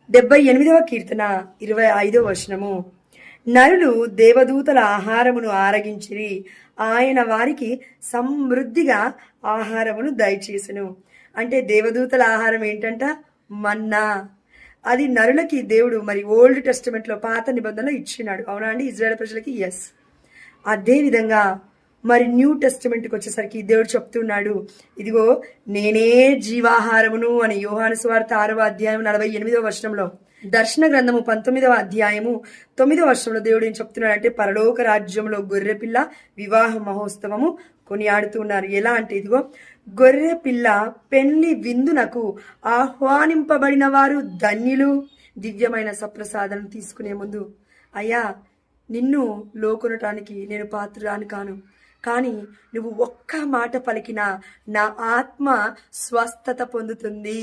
78వ కీర్తన 25వ వచనము. నరులు దేవదూతల ఆహారమును ఆరగించిరి, ఆయన వారికి సమృద్ధిగా ఆహారమును దయచేసెను. అంటే దేవదూతల ఆహారం ఏంటంట? మన్నా. అది నరులకి దేవుడు మరి ఓల్డ్ టెస్టిమెంట్లో పాత నిబంధనలో ఇచ్చినాడు. అవునా అండి? ఇజ్రాయెల్ ప్రజలకి ఎస్. అదే విధంగా మరి న్యూ టెస్టిమెంట్కి వచ్చేసరికి దేవుడు చెప్తున్నాడు, ఇదిగో నేనే జీవాహారమును అని. యోహాను సువార్త 6వ అధ్యాయం 48వ వచనంలో, దర్శన గ్రంథము 19వ అధ్యాయము 9వ వచనంలో దేవుడు ఏం చెప్తున్నాడు అంటే, పరలోక రాజ్యంలో గొర్రెపిల్ల వివాహ మహోత్సవము కొనియాడుతున్నారు. ఎలా అంటే, ఇదిగో గొర్రె పిల్ల పెళ్లి విందునకు ఆహ్వానింపబడిన వారు ధన్యులు. దివ్యమైన సప్రసాదం తీసుకునే ముందు, అయ్యా నిన్ను లోకొనటానికి నేను పాత్రురాని కాను, కానీ నువ్వు ఒక్క మాట పలికినా నా ఆత్మ స్వస్థత పొందుతుంది.